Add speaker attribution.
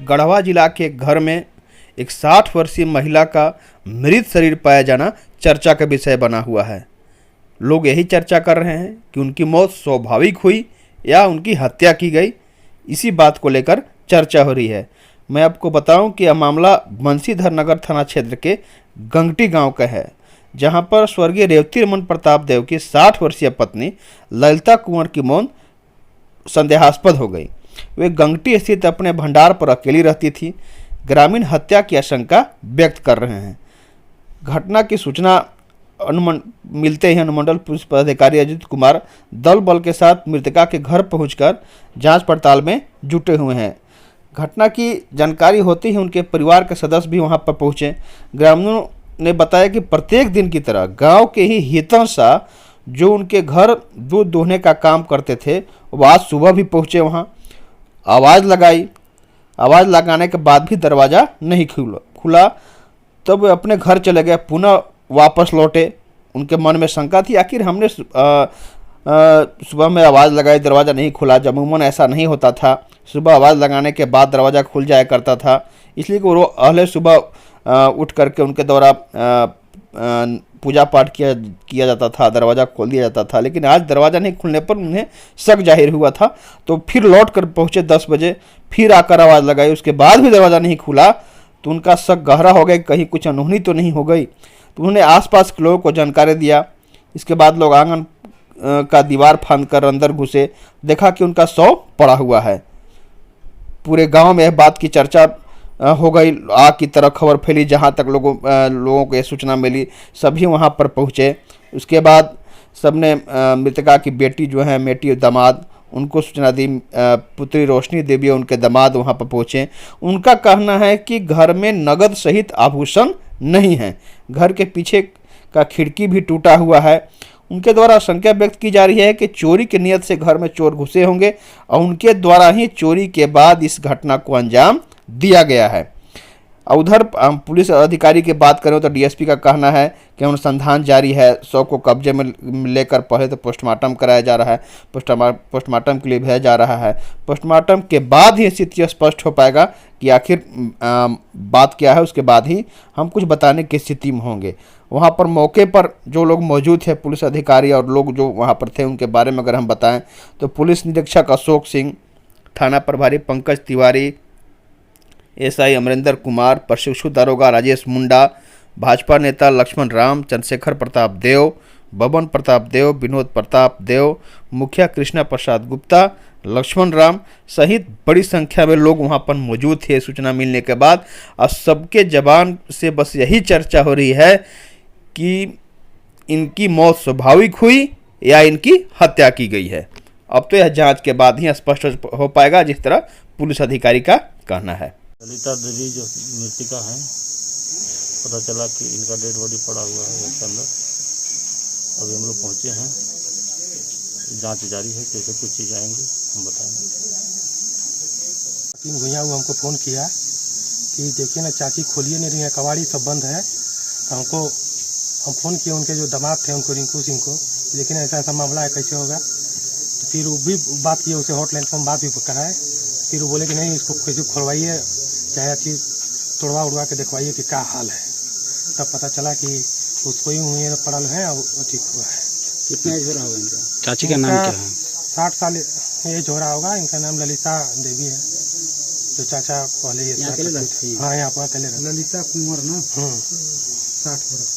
Speaker 1: गढ़वा जिला के एक घर में एक 60 वर्षीय महिला का मृत शरीर पाया जाना चर्चा का विषय बना हुआ है। लोग यही चर्चा कर रहे हैं कि उनकी मौत स्वाभाविक हुई या उनकी हत्या की गई। इसी बात को लेकर चर्चा हो रही है। मैं आपको बताऊं कि यह मामला बंशीधर नगर थाना क्षेत्र के गंगटी गांव का है, जहां पर स्वर्गीय रेवती रमन प्रताप देव की 60 वर्षीय पत्नी ललिता कुंवर की मौत संदेहास्पद हो गई। वे गंगटी स्थित अपने भंडार पर अकेली रहती थी। ग्रामीण हत्या की आशंका व्यक्त कर रहे हैं। घटना की सूचना मिलते ही अनुमंडल पुलिस पदाधिकारी अजित कुमार दल बल के साथ मृतका के घर पहुंचकर जांच पड़ताल में जुटे हुए हैं। घटना की जानकारी होते ही उनके परिवार के सदस्य भी वहां पर पहुंचे। ग्रामीणों ने बताया कि प्रत्येक दिन की तरह गांव के ही हितन शाह, जो उनके घर दूध दोहने का काम करते थे, वो आज सुबह भी पहुंचे। वहां आवाज़ लगाने के बाद भी दरवाज़ा नहीं खुला। तब वे अपने घर चले गए, पुनः वापस लौटे। उनके मन में शंका थी, आखिर हमने सुबह में आवाज़ लगाई, दरवाज़ा नहीं खुला। अमूमन ऐसा नहीं होता था, सुबह आवाज़ लगाने के बाद दरवाज़ा खुल जाया करता था। इसलिए कि वो अगले सुबह उठ करके उनके द्वारा पूजा पाठ किया जाता था, दरवाज़ा खोल दिया जाता था। लेकिन आज दरवाज़ा नहीं खुलने पर उन्हें शक जाहिर हुआ था, तो फिर लौट कर पहुँचे 10 बजे, फिर आकर आवाज़ लगाई। उसके बाद भी दरवाज़ा नहीं खुला तो उनका शक गहरा हो गया, कहीं कुछ अनहोनी तो नहीं हो गई। तो उन्होंने आसपास के लोगों को जानकारी दिया। इसके बाद लोग आंगन का दीवार फांद कर अंदर घुसे, देखा कि उनका शव पड़ा हुआ है। पूरे गांव में यह बात की चर्चा हो गई, आग की तरह खबर फैली। जहां तक लोगों को यह सूचना मिली, सभी वहां पर पहुंचे। उसके बाद सबने मृतका की बेटी जो है, मेटी और दामाद, उनको सूचना दी। पुत्री रोशनी देवी और उनके दामाद वहां पर पहुंचे। उनका कहना है कि घर में नगद सहित आभूषण नहीं है, घर के पीछे का खिड़की भी टूटा हुआ है। उनके द्वारा आशंका व्यक्त की जा रही है कि चोरी की नियत से घर में चोर घुसे होंगे और उनके द्वारा ही चोरी के बाद इस घटना को अंजाम दिया गया है। उधर पुलिस अधिकारी की बात करें तो डीएसपी का कहना है कि अनुसंधान जारी है। शव को कब्जे में लेकर पहले तो पोस्टमार्टम कराया जा रहा है, पोस्टमार्टम के लिए भेजा जा रहा है। पोस्टमार्टम के बाद ही स्थिति स्पष्ट हो पाएगा कि आखिर बात क्या है। उसके बाद ही हम कुछ बताने की स्थिति में होंगे। वहाँ पर मौके पर जो लोग मौजूद थे, पुलिस अधिकारी और लोग जो वहाँ पर थे, उनके बारे में अगर हम बताएं तो पुलिस निरीक्षक अशोक सिंह, थाना प्रभारी पंकज तिवारी, एसआई अमरिंदर कुमार, प्रशिक्षु दारोगा राजेश मुंडा, भाजपा नेता लक्ष्मण राम, चंद्रशेखर प्रताप देव, बबन प्रताप देव, विनोद प्रताप देव, मुखिया कृष्णा प्रसाद गुप्ता, लक्ष्मण राम सहित बड़ी संख्या में लोग वहां पर मौजूद थे। सूचना मिलने के बाद अब सबके जबान से बस यही चर्चा हो रही है कि इनकी मौत स्वाभाविक हुई या इनकी हत्या की गई है। अब तो यह जांच के बाद ही स्पष्ट हो पाएगा, जिस तरह पुलिस अधिकारी का कहना है।
Speaker 2: ललिता देवी जो मृतिका है, पता चला कि इनका डेड बॉडी पड़ा हुआ है घर के अंदर। अभी हम लोग पहुँचे हैं, जांच जारी है, कैसे कुछ चीज़ आएंगी हम बताएंगे।
Speaker 3: तीन भैया वो हमको फ़ोन किया कि देखिए ना चाची खोलिए नहीं रही है, कबाड़ी सब बंद है। तो हम फ़ोन किए उनके जो दामाद थे उनको, रिंकू सिंह को, लेकिन ऐसा ऐसा मामला है, कैसे होगा। तो फिर वो भी बात किए, उसे हॉटलाइन पर बात भी कराए। फिर वो बोले कि नहीं, इसको कैसे खोलवाइए, चाहे अच्छी तोड़वा उड़वा के देखवाइए कि क्या हाल है। तब पता चला कि उसको ही हुए पड़ल है और ठीक हुआ है।
Speaker 4: कितना एज हो रहा होगा इनका? चाची का नाम क्या है?
Speaker 3: 60 साल एज हो रहा होगा। इनका नाम ललिता देवी है। तो चाचा पहले ये, हाँ यहाँ पर अकेले रहते।
Speaker 4: ललिता कुंवर ना, 60 वर्ष।